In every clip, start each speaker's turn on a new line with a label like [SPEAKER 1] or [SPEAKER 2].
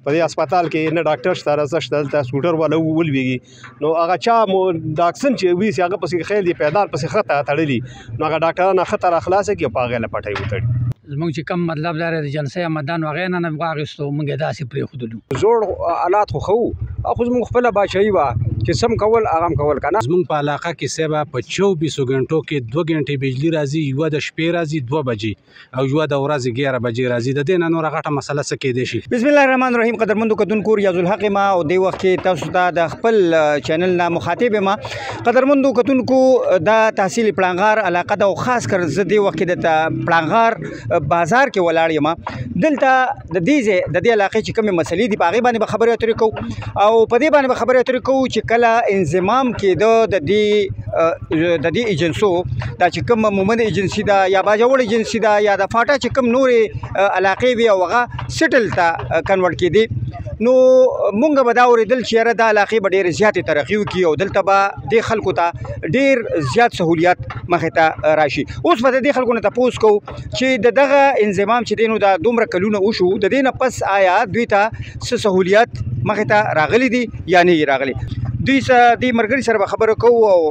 [SPEAKER 1] په دې هسپتال کې نه ډاکټر شته رسه شته دلته سکوټر والا ولوېږي نو هغه چا مو ډاکسن چې وي هغه پسې خیل دی پیدار پسې خطه تړلي نو هغه ډاکټرانو خطه راخلاصه کړي په هغې له پټۍ وتړي
[SPEAKER 2] زموږ چې کم مطلب لري د جلسې مدان هغې نه واخیستو موږ یې داسې پرېښودلو
[SPEAKER 3] زوړ آلات خو ښه خو زموږ خپله بادشاهي وه چې سم کول هغه هم کول که نه
[SPEAKER 4] زموږ په علاقه کې صاحبه په 24 غنټو کې 2 غنټې بجلي راځي یوه د شپې راځي 2 بجې او یوه د ورځې 11 بجې راځي د دې نه نوره غټه مسله څه کیدی شي
[SPEAKER 5] بسم الله الرحمن الرحیم قدرمندو کتونکو ریاض الحق ما او دې وخت کې تاسو ته د خپل چینل نه مخاطب ما قدرمندو کتونکو د تحصیل پلانغار علاقه د خاص کر زه دې وخت کې د پلانغار بازار کې ولاړ یم دلته د دې علاقې چې کومې مسلې دي په هغې باندې به خبرې اترې کوو او په دې باندې به خبرې اترې کوو چې کله انضمام کېده د دې ایجنسو دا چې کوم مومند ایجنسي ده یا باجوړ ایجنسي ده یا د فاټا چې کوم نورې علاقې وي او هغه سټل ته کنورټ کېدي نو مونږ به دا اورېدل چې یاره دا علاقې به ډېرې زیاتې ترقي وکړي او دلته به دې خلکو ته ډېر زیات سهولیات مخې ته راشي اوس به د دې خلکو نه تپوس کوو چې د دغه انضمام چې دی نو دا دومره کلونه وشو د دې نه پس آیا دوی ته څه سهولیات مخې ته راغلي دي یا نه یې راغلي دوی دې ملګري سره به خبره کوو او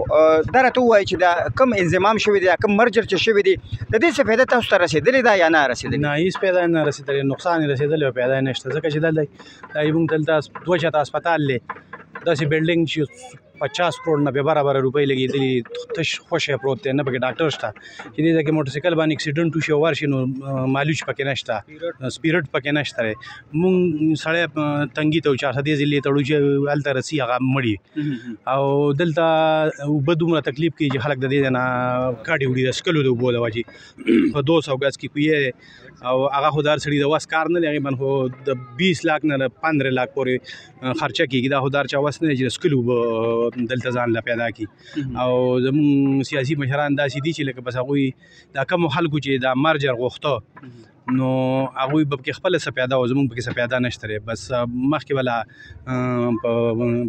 [SPEAKER 5] دا راته ووایي چې دا کوم انضمام شوی دی یا کوم مرجر چې شوی دی د دې څه فایده تاسو ته رسېدلې ده یا نه رسېدلې
[SPEAKER 4] نه هېڅ پیدا نه رسېدلی نقصان یې رسېدلی او پیدا یې نشته ځکه چې دلته دا موږ دلته 2 چته هسپتال دی داسې بلډینګ چې 50 کروڑ نه به برابر روپۍ لګېدلي تش خوشی پروت دی نه پکې ډاکټر شته چې دې ځای کې موټرسایکل باندې اکسیډنټ وشي او ورشي نو مالوچ پکې نشته سپیرټ پکې نشته مونږ سړی تنګي ته 400 ځلې تړو چې هلته رسي هغه مړي او دلته اوبه دومره تکلیف کوي چې خلک د دې نه کاډې وړي د څښلو د اوبو د وجې په 200 ګز کې کوي او هغه خو د هر سړي د وس کار نه دی هغې باندې خو د 20 لاک نه 15 لاک پورې خرچه کېږي دا خو د هر چا وس نه دی چې د څښلو اوبه دلته ځان له پیدا کی او زموږ سیاسي مشران داسې دي چې لکه بس هغوی دا کومو خلکو چې دا مرجر غوښته نو هغوی به پکې خپله څه پیدا او زموږ پکې څه پیدا نشته دی بس مخکې بله په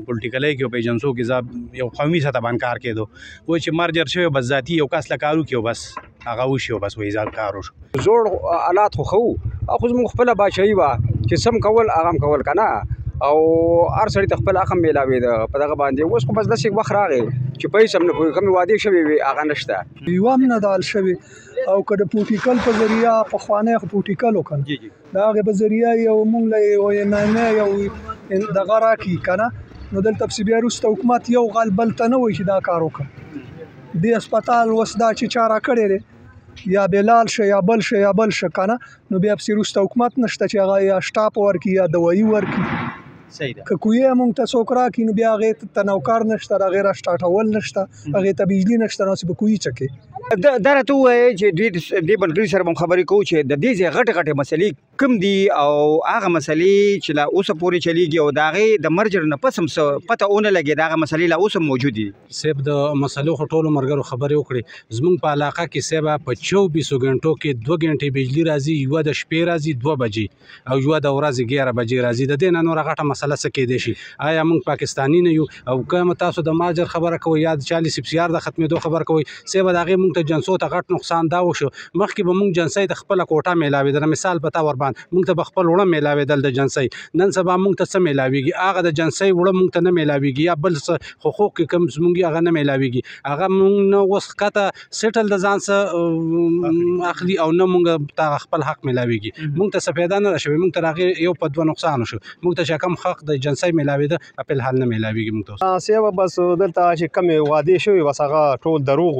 [SPEAKER 4] پولیټیکلی کې او په ایجنسو کې زه یو قومي سطح باندې کار کېدو وایي چې مرجر شوی بس ذاتي یو کس له کار وکړي او بس هغه وشي او بس وایي ځان کار وشو
[SPEAKER 3] زوړ آلات خو ښه خو زموږ خپله بادشاهي وه چې سم کول هغه هم کول که نه او هر سړي ته خپل حق هم میلاوېده په دغه باندې اوس خو بس داسې وخت راغی چې پیسې هم نه پوهېږي کومې وعدې شوې وي هغه نشته
[SPEAKER 6] یوه هم نه ده حل شوې او که د پروټیکل په ذریعه پخوانی خو پروټیکل و که نه د هغې په ذریعه یو مونږ له یو اعلامیه یو دغه راکړي که نه نو دلته پسې بیا وروسته حکومت یو غل بل ته نه وایي چې دا کار وکړه دې هسپتال اوس دا چې چا راکړی دی یا بلال شه یا بل شه یا بل شه که نه نو بیا پسې وروسته حکومت نشته چې هغه یا شټاپ ورکړي یا دوایي ورکړي که کویه مونږ ته څوک راکړي نو بیا هغې ته نوکار نشته هغې را سټاټول نشته هغې ته بجلي نشته نو هسې به کویي چکې
[SPEAKER 5] دا راته ووایې چې دوی دې ملګري سره به هم خبرې کوو چې د دې ځای غټې غټې مسلې کوم دي او هغه مسلې چې لا اوسه پورې چلیږي او د هغې د مرجر نه پس هم څه پته ونه لګېد هغه مسلې لا اوس هم موجود دي
[SPEAKER 4] صاحب د مسلو خو ټولو ملګرو خبرې وکړې زموږ په علاقه کې صاحب په 24 غنټو کې 2 غنټې بجلي راځي یوه د شپې راځي 2 بجې او یوه د ورځې 11 بجې راځي د دې نه نوره غټه مسله څه کیدی شي آیا موږ پاکستاني نه یو او که تاسو د ماجر خبره کوئ یا د 40 سپسیار د ختمېدو خبره کوئ صاحب د هغې موږ ته جنسو ته غټ نقصان دا وشو مخکې به موږ جنسۍ د خپله کوټه میلاوېدله مثال په طور باندې موږ ته به خپل وړه میلاوېدل د جنسۍ نن سبا موږ ته څه میلاوېږي هغه د جنسۍ وړه موږ ته نه میلاوېږي یا بل څه حقوق کې کوم زموږ هغه نه میلاوېږي هغه موږ نه اوس ښکته سیټل د ځان څه اخلي او نه موږ ته خپل حق میلاوېږي موږ ته څه پیدا نه راشوي موږ ته د هغې یو په 2 نقصان وشو موږ ته چې کوم حق د جنسۍ میلاوېده په الحال نه میلاوېږي موږ ته
[SPEAKER 1] سیبه بس دلته چې کومې وعدې شوې بس هغه ټول دروغ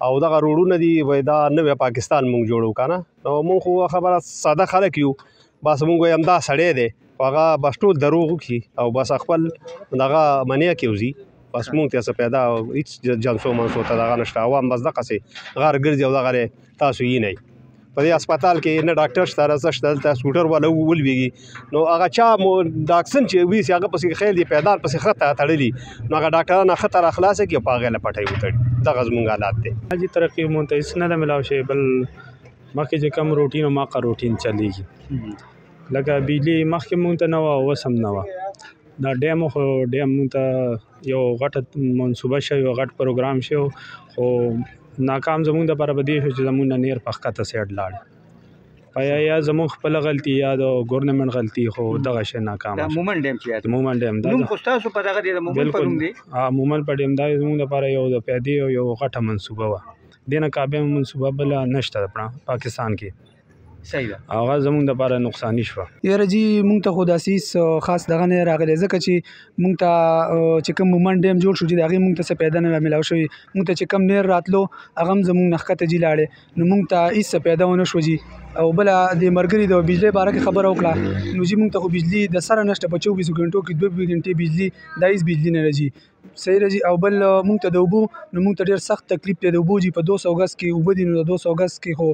[SPEAKER 1] او دغه روډونه دي وایي دا نوی پاکستان مونږ جوړو که نه نو مونږ خو خبره ساده خلک یو بس مونږ وایم دا سړی دی هغه بس ټول دروغ وکړي او بس خپل دغه منیه کې وځي بس مونږ ته څه پیدا هېڅ جنسو منسو ته دغه نشته عوام بس دغسې غار ګرځي او دغه تاسو یې نه په دې هسپتال کې نه ډاکټر شته رسه شته دلته سکوټر والا ولوېږي نو هغه چا مو ډاکسن چې وي هغه پسې خیل دی پیدار پسې خطه تړلي نو هغه ډاکټرانو خطه راخلاصه کړي او په هغې له پټۍ وتړي دغه زموږ حالات دی
[SPEAKER 7] حاجي ترقي مونږ ته هېڅ نه ده میلاو شوی بل مخکې چې کوم روټین او ماقه روټین چلیږي لکه بجلي مخکې مونږ ته نه وه اوس هم نه وه دا ډیم خو ډیم مونږ ته یو غټه منصوبه شوی یو غټ پروګرام شوی خو ناکام زموږ دپاره به دې شو چې زموږ نه نیر په ښکته سایډ لاړ یا زموږ خپله غلطي یا د ګورنمنټ غلطي خو دغه شی ناکامه
[SPEAKER 5] دا
[SPEAKER 7] شو.
[SPEAKER 5] مومن ډیم چې یاد
[SPEAKER 7] مومن ډیم دا
[SPEAKER 5] نوم خو ستاسو په دغه دی د مومن په نوم دی.
[SPEAKER 7] مومن په ډیم دا زموږ لپاره یو د پیادې یو غټه منصوبه وه. دې نه کابل منصوبه بله نشته پاکستان کې.
[SPEAKER 5] صحیح ده.
[SPEAKER 7] هغه زموږ دپاره نقصاني شوه.
[SPEAKER 6] یاره جی مونږ ته خو داسې خاص دغه نه راغلی ځکه چې مونږ ته چې کوم مومن ډیم جوړ شو چې د هغې مونږ ته څه پیدا نه رامیلاو شوي. مونږ ته چې کم نیر راتلو هغه هم زمونږ نه ښکته جي لاړې نو مونږ ته هېڅ څه پیدا ونه شو جي. او بله د ملګري د بجلۍ باره کې خبره وکړه نو جي مونږ ته خو بجلي د سره نشته په 24 ګنټو کې 2 ګنټې بجلي دا هېڅ بجلي نه راځي. صحیح راځي. او بل مونږ ته د اوبو نو مونږ ته ډېر سخت تکلیف دی د اوبو جي. په 200 ګز کې اوبه دي نو د 200 ګز کې خو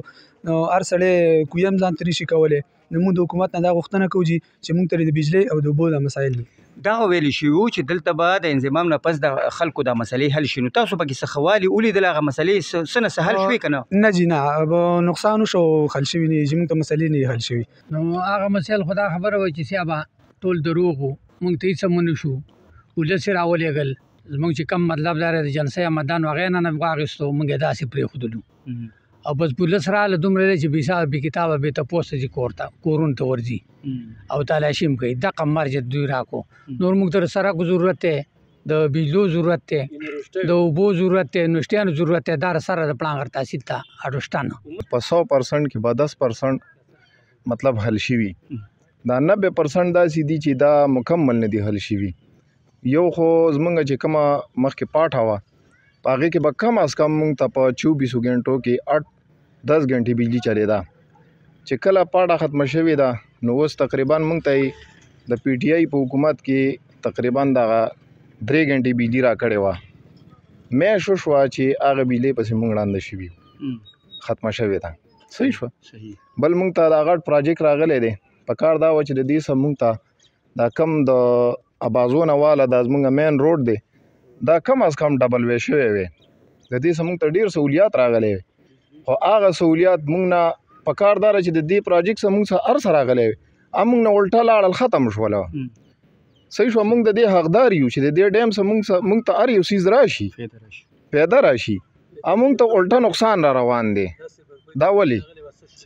[SPEAKER 6] هر سړی کویم ځان ته نشي کولی. نو مونږ د حکومت نه دا غوښتنه کوو جي چې مونږ ته د بجلۍ او د اوبو دا مسایل دي.
[SPEAKER 5] دغه ویلی شوي وو چې دلته به د انضمام نه پس د خلکو دا مسلې حل شي. نو تاسو پکې څه ښه والي ولیدل هغه مسلې څه نه څه حل شوې که نه؟
[SPEAKER 6] نه جي نه نقصان وشو حل شوي نه جي. مونږ ته مسلې نه حل شوي.
[SPEAKER 2] نو هغه مسایل خو دا خبره وه چې سیابه ټول دروغ وو. مونږ ته هېڅ هم ونه شو. ولس یې راولېږل. زمونږ چې کم مطلب دا دی د جلسه یا مدان هغې نه واخېستو مونږ یې داسې پرېښودلو. او بس پولیس راغله دومره دی چې بې کتابه بې تپوسه ځي کورونو ته ورځي او تلاشي هم کوي. دغه مرج دوی راکو. نور موږ ته د سړکو ضرورت دی، د بجلو ضرورت دی، د اوبو ضرورت دی، نوشتیانو ضرورت دی. دا سره د پلانغر تحصیل ته اډوشته نه
[SPEAKER 8] په 100% کې به 10% مطلب حل شوي. دا 90% داسې دي چې دا مکمل نه دي حل شوي. یو خو زمونږ چې کومه مخکې پاټه وه په هغې کې به کم از کم مونږ ته په 24 ګنټو کې 8-10 ګنټې بجلي چلېده. چې کله پاټه ختمه شوې ده نو اوس تقریبا مونږ ته د پی ټي آی په حکومت کې تقریبا دغه 3 ګنټې بجلي راکړې وه. میاشت وشوه چې هغه بجلۍ پسې مونږ ړانده شوي ختمه شوې ده. صحیح شوه. بل مونږ ته دا غټ پراجیکټ راغلی دی. په کار دا وه چې د دې سره مونږ ته دا کم د ابازونه واله دا زمونږ مین روډ دی دا کم از کم ډبل وی شوی وی. د دې سره مونږ ته ډېر سهولیات راغلی وي. خو هغه سهولیات مونږ نه په کار دا چې د دې پراجیکټ سره مونږ سره هر څه راغلی وي مونږ نه الټه لاړل ختم شوله. صحیح شوه. مونږ د دې حقدار یو چې د دې ډیم سره مونږ ته هر یو څیز راشي پیدا راشي مونږ ته الټه نقصان را روان دی. دا ولې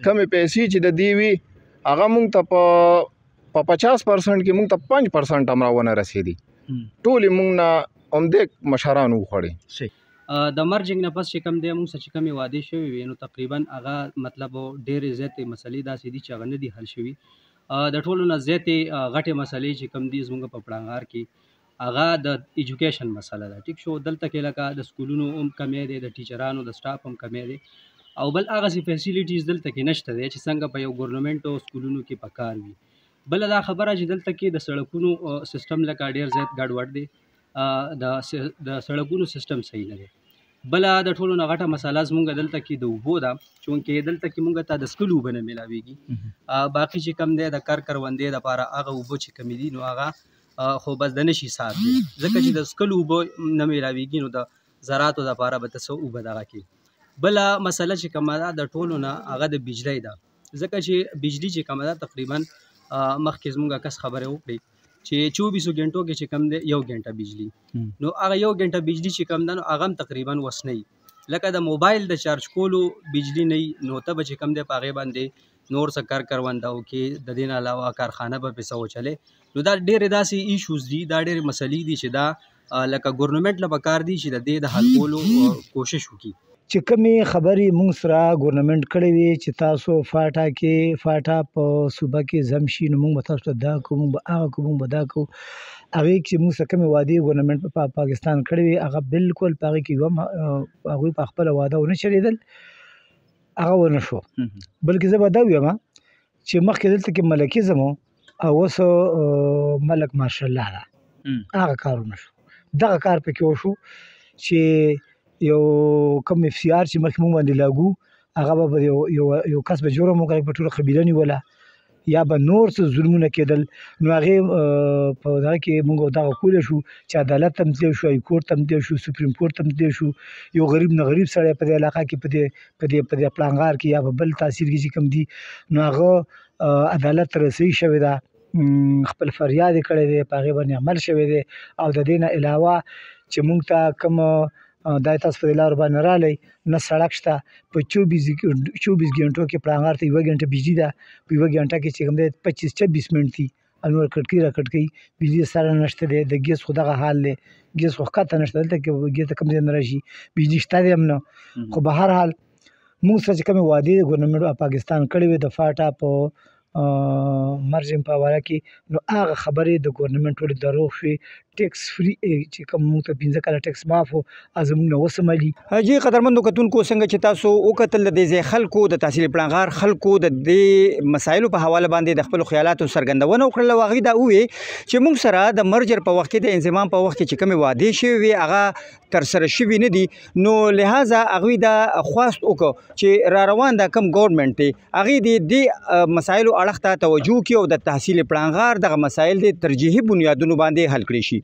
[SPEAKER 8] کمې پیسې چې د دې وي هغه مونږ ته په 50% کې مونږ ته 5% هم راونه رسېدي. ټولې مونږ نه همدې مشرانو وخوړې.
[SPEAKER 9] د مرجنګ نه پس چې کوم دی مونږ سره چې کومې وعدې شوې وي نو تقریبا هغه مطلب ډېرې زیاتې مسلې داسې دي چې هغه نه دي حل شوي. د ټولو نه زیاتې غټې مسلې چې کوم دي زموږ په پړانګار کې هغه د ایجوکیشن مسله ده. ټیک شو. دلته کې لکه د سکولونو هم کمی دی، د ټیچرانو د سټاف هم کمی دی او بل هغسې فیسیلیټیز دلته کې نشته دی چې څنګه په یو ګورنمنټو سکولونو کې پکار وي. بله دا خبره چې دلته کې د سړکونو سیستم لکه ډېر زیات ګډوډ دی. د سړکونو سیستم صحیح نه دی. بله د ټولو نه غټه مسله زموږ دلته کې د اوبو ده چونکې دلته کې مونږ ته د څښلو اوبه نه میلاویږي. باقي چې کم دی د کروندې دپاره هغه اوبه چې کمې دي نو هغه خو بس د نشي صاف دی ځکه چې د څښلو اوبه نه میلاویږي نو د زراعتو دپاره به ته څه اوبه دغه کې. بله مسله چې کومه ده د ټولو نه هغه د بجلۍ ده ځکه چې بجلي چې کومه ده تقریبا مخکې زموږ کس خبرې وکړې چې 24 ګنټو کې چې کم دی 1 ګنټه بجلي نو هغه 1 ګنټه بجلي چې کم ده نو هغه هم تقریبا وس نه وي. لکه د موبایل د چارج کولو بجلي نه وي نو ته به چې کم دی په هغې باندې نور څه کروندو کې د دې نه علاوه کارخانه به پې څه وچلې. نو دا ډېرې داسې ایشوز دي دا ډېرې مسلې دي چې دا لکه ګورنمنټ له پکار دي چې د دې د حل کولو کوشش وکړي.
[SPEAKER 10] چې کومې خبرې موږ سره ګورنمنټ کړې وي چې تاسو فاټا په صوبه کې ضم شي نو موږ به تاسو ته دا کوو موږ به هغه کوو موږ به دا کوو. هغې چې موږ سره کومې وعدې ګورنمنټ په پاکستان کړې وي هغه بالکل په هغې کې یو هم هغوی په خپله وعده ونه چلېدل هغه ونه شو. بلکې زه به دا ویم چې مخکې دلته کې ملکیزم و او اوس ملک ماشاءالله ده هغه کار ونه شو. دغه کار پکې وشو چې یو کوم اف سی آر چې مخکې موږ باندې لاګو هغه به یو کس به جرم وکړي په ټوله قبیله نیوله یا به نور څه ظلمونه کېدل نو هغې په دغه کې موږ دغه کولی شو چې عدالت ته هم تللی شو های کورټ ته هم تللی شو سپریم کورټ ته هم تللی شو. یو غریب نه غریب سړی په دې علاقه کې په دې پړانګار کې یا په بل تحصیل کې چې کوم دي نو هغه عدالت ته رسوي شوې ده خپل فریاد یې کړی دی په هغې باندې عمل شوی دی او د دې نه علاوه چې موږ ته کوم دا تاسو په دې لار باندې رالی نه سړک شته په 24 غنټو کې پړانګار ته 1 غنټه بجلی ده په 1 غنټه کې چې کوم دی 25-26 منټ دي نور کټکۍ را کټکۍ بجلی سره نشته دی د ګیس خو دغه حال دی ګیس خو ښکته نشته دلته کې ګیس ته کوم ځای نه راشي بجلی شته دی هم نه خو به هر حال موږ سره چې کومې وعدې ګورنمنټ پاکستان کړې وې د فاټا په مرجنګ په حواله کې نو هغه خبرې د ګورنمنټ ټولې دروغ شوې ټیکس فری چې کوم موږ ته 15 کاله ټیکس معاف و زموږ نه وسملي.
[SPEAKER 5] جی قدرمندو کتونکو څنګه چې تاسو وکتل د دې خلکو د تحصیل پلانغار خلکو د دې مسایلو په حواله باندې د خپل خیالاتو څرګندونه وکړله او هغوی دا وویل چې موږ سره د مرجر په وخت کې د انضمام په وخت کې چې کومې وعدې شوې وې هغه ترسره شوي نه دي نو لهذا هغوی دا خواست وکړو چې را روان دا کوم ګورنمنټ دی هغوی دې مسایلو اړخ ته توجه کړي او د تحصیل پلانغار دغه مسایل د ترجیحي بنیادونو باندې حل کړي شي.